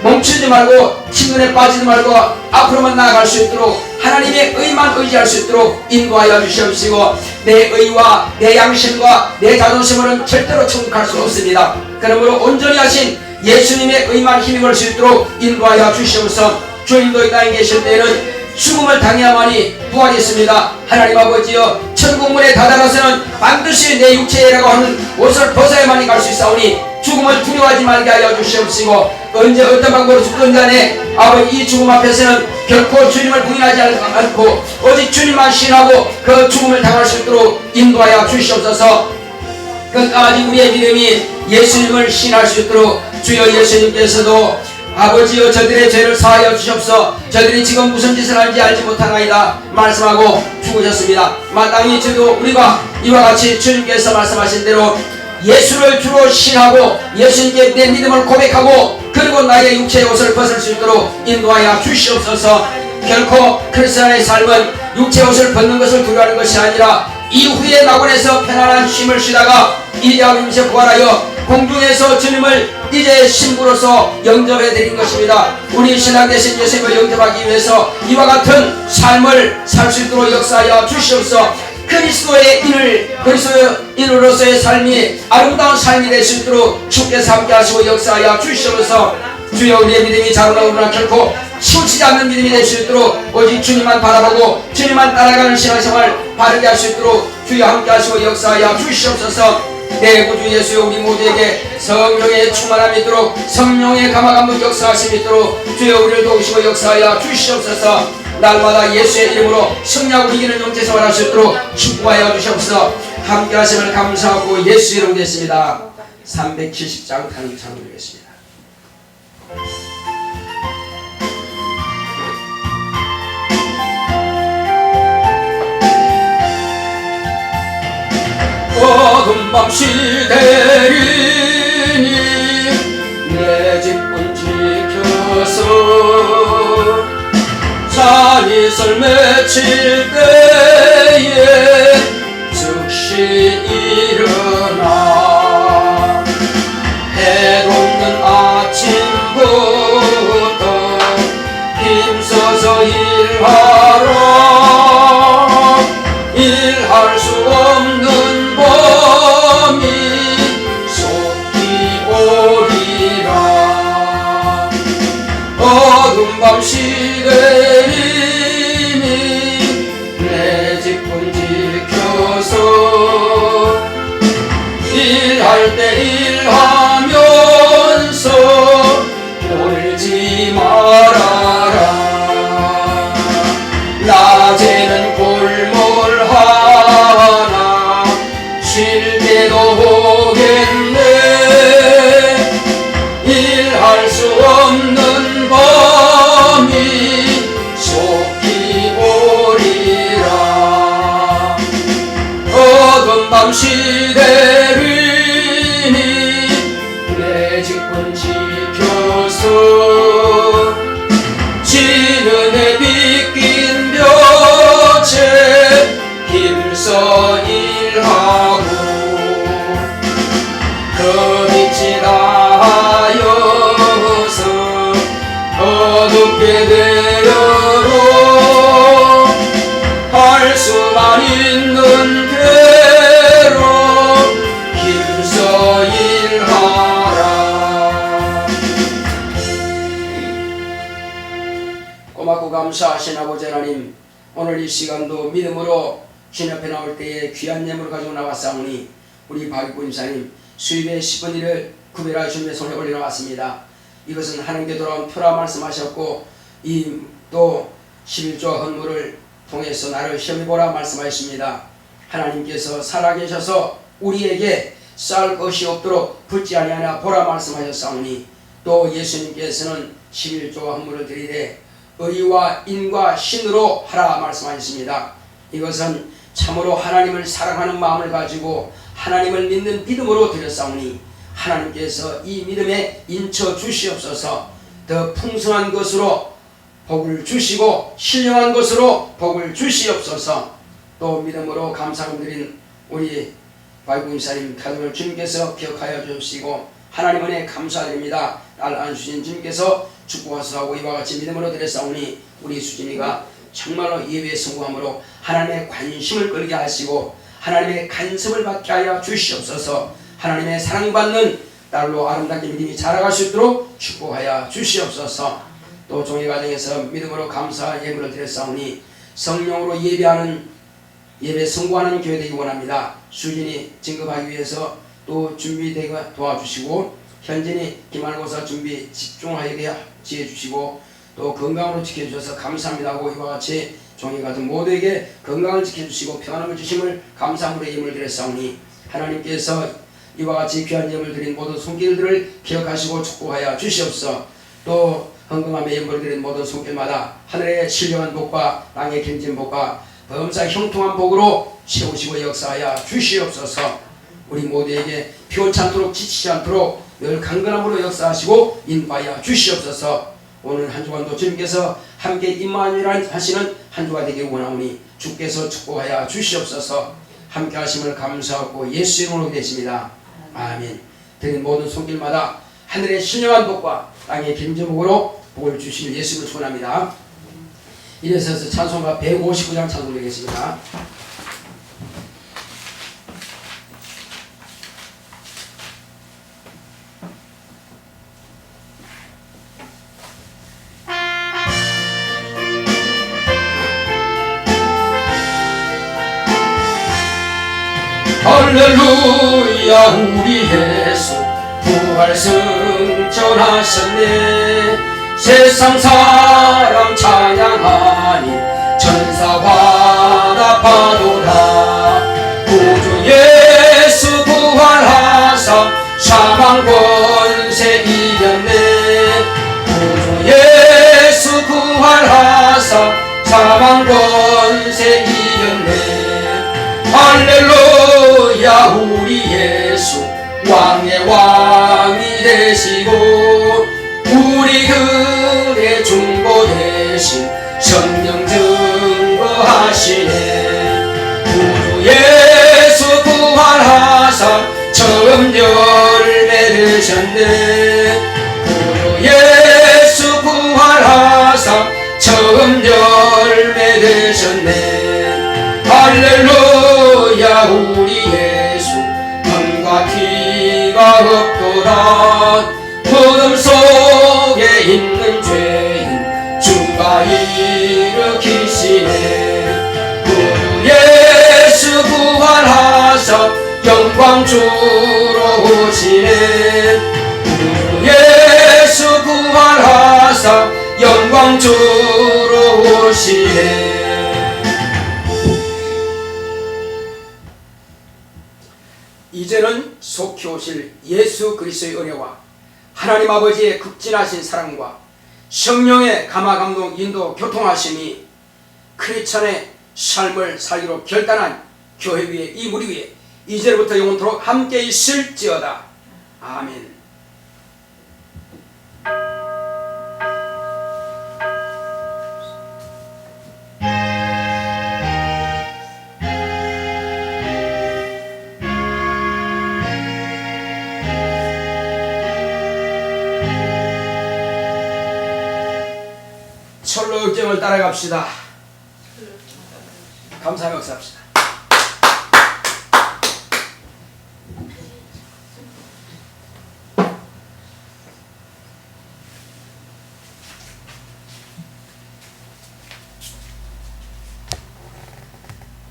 [SPEAKER 1] 멈추지 말고 침륜에 빠지지 말고 앞으로만 나아갈 수 있도록 하나님의 의만 의지할 수 있도록 인도하여 주시옵시고, 내 의와 내 양심과 내 자존심으로는 절대로 천국할 수 없습니다. 그러므로 온전히 하신 예수님의 의만 힘입을 수 있도록 인도하여 주시옵소서. 주님도 이 땅에 계실 때에는 죽음을 당해야만이 부활이 있습니다. 하나님 아버지여, 천국문에 다다라서는 반드시 내 육체라고 하는 옷을 벗어야만이 갈 수 있사오니 죽음을 두려워하지 말게 하여 주시옵시고, 언제 어떤 방법으로 죽든 간에 아버지 이 죽음 앞에서는 결코 주님을 부인하지 않고 오직 주님만 신하고 그 죽음을 당할 수 있도록 인도하여 주시옵소서. 끝까지 우리의 믿음이 예수님을 신할 수 있도록 주여 예수님께서도 아버지여 저들의 죄를 사하여 주시옵소서. 저들이 지금 무슨 짓을 하는지 알지 못하나이다 말씀하고 죽으셨습니다. 마땅히 저도 우리가 이와 같이 주님께서 말씀하신 대로 예수를 주로 신하고 예수님께 내 믿음을 고백하고 그리고 나의 육체의 옷을 벗을 수 있도록 인도하여 주시옵소서. 결코 크리스찬의 삶은 육체의 옷을 벗는 것을 두려워하는 것이 아니라 이후에 낙원에서 편안한 쉼을 쉬다가 이제 하나님께서 부활하여 공중에서 주님을 이제 신부로서 영접해 드린 것입니다. 우리 신앙 대신 예수님을 영접하기 위해서 이와 같은 삶을 살 수 있도록 역사하여 주시옵소서. 그리스도의 인으로서의 삶이 아름다운 삶이 될 수 있도록 주께서 함께 하시고 역사하여 주시옵소서. 주여, 우리의 믿음이 자라나오나 결코 치우치지 않는 믿음이 될 수 있도록 오직 주님만 바라보고 주님만 따라가는 신앙생활 바르게 할 수 있도록 주여 함께 하시고 역사하여 주시옵소서. 내 구주 예수여, 우리 모두에게 성령의 충만함이 있도록 성령의 감화감독 역사하심이 있도록 주여 우리를 도우시고 역사하여 주시옵소서. 날마다 예수의 이름으로 승리하고 이기는 영제생활 할 수 있도록 축복하여 주시옵소서. 함께 하심을 감사하고 예수 이름으로 됐습니다. 370장 단기 찬송드리겠습니다. 어두운 밤 시대리니 내 집은 지켜서 잔이슬 맺힐 때에 즉시 일어나 해롭는 아침부터 힘써서 일하러 일할 수 없는 범이 속히 오리라. 어두운 밤 시대이니 내 집은 지켜서 일할 때 일하면서 울지 말아라. 낮에는 골몰하나 쉴 때도 오겠네. 일할 수 없는 밤이 속히 오리라. 어두운 밤 시대리니 내 직분 지켜서 지는에 빗긴 볕에 힘써 일하고 그 빛이 나여서 어둡게 되어도 할 수만 있는 대로 힘써 일하라. 고맙고 감사하신 아버지 하나님, 오늘 이 시간도 믿음으로 주님 앞에 나올 때에 귀한 예물을 가지고 나왔사오니 우리 박익구 임사님 수입의 10분 1을 구별하여 주님의 손에 올려놓았습니다. 이것은 하나님께 돌아온 표라 말씀하셨고 이 또 11조 헌물을 통해서 나를 시험해보라 말씀하셨습니다. 하나님께서 살아계셔서 우리에게 쌀 것이 없도록 붙지 아니하나 보라 말씀하셨사오니 또 예수님께서는 11조 헌물을 드리되 의와 인과 신으로 하라 말씀하셨습니다. 이것은 참으로 하나님을 사랑하는 마음을 가지고 하나님을 믿는 믿음으로 드렸사오니 하나님께서 이 믿음에 인쳐 주시옵소서. 더 풍성한 것으로 복을 주시고 신령한 것으로 복을 주시옵소서. 또 믿음으로 감사를 드린 우리 박익구 임사님 가족을 주님께서 기억하여 주시고 하나님 은혜 감사드립니다. 날 안수진 주님께서 축복하소서 하고 이와 같이 믿음으로 드렸사오니 우리 수진이가 정말로 예배에 성공함으로 하나님의 관심을 끌게 하시고 하나님의 간섭을 받게 하여 주시옵소서. 하나님의 사랑받는 딸로 아름답게 믿음이 자라갈 수 있도록 축복하여 주시옵소서. 또 종의 가정에서 믿음으로 감사 예물을 드렸사오니 성령으로 예배하는 예배 성공하는 교회 되기 원합니다. 수진이 진급하기 위해서 또 준비되게 도와주시고 현진이 기말고사 준비 집중하게 지혜주시고 또 건강으로 지켜주셔서 감사합니다 하고 이와 같이 종이 같은 모두에게 건강을 지켜주시고 평안을 주심을 감사함으로 예물을 드렸사오니 하나님께서 이와 같이 귀한 예물 드린 모든 손길들을 기억하시고 축복하여 주시옵소서. 또 헌금함에 예물을 드린 모든 손길마다 하늘의 신령한 복과 땅의 갱진 복과 범사 형통한 복으로 채우시고 역사하여 주시옵소서. 우리 모두에게 피곤치 않도록 지치지 않도록 늘 강건함으로 역사하시고 인도하여 주시옵소서. 오늘 한 주간도 주님께서 함께 임마누엘 하시는 한 주가 되길 원하오니 주께서 축복하여 주시옵소서. 함께 하심을 감사하고 예수 이름으로 기도했습니다. 아멘. 드린 모든 손길마다 하늘의 신령한 복과 땅의 갱진복으로 복을 주실 예수를 축원합니다. 이래서 찬송가 159장 찬송 드리겠습니다. 할렐루야 우리 예수 부활 승천하셨네. 세상 사람 찬양하니 천사 화답하도다. 구주 예수 부활하사 사망 권세 이겼네. 구주 예수 부활하사 사망 권세 이겼네. 할렐루야 우리 예수 왕의 왕이 되시고 우리 그의 중보 대신 성령 증거하시네. 구주 예수 부활하사 처음 열매 되셨네. 구주 예수 부활하사 처음 열매 되셨네. 할렐루야 우리 예수 눈과 귀가 없도다. 무덤 속에 있는 죄인 주가 일으키시네. 구주 예수 부활하사 영광 주러 오시네. 구주 예수 부활하사 영광 주러 오시네. 이제는 속히 오실 예수 그리스도의 은혜와 하나님 아버지의 극진하신 사랑과 성령의 감화감동 인도 교통하심이 크리스찬의 삶을 살기로 결단한 교회 위에 이 무리 위에 이제부터 영원토록 함께 있을지어다. 아멘. 철로 역정을 따라갑시다. 감사하며 역사합시다.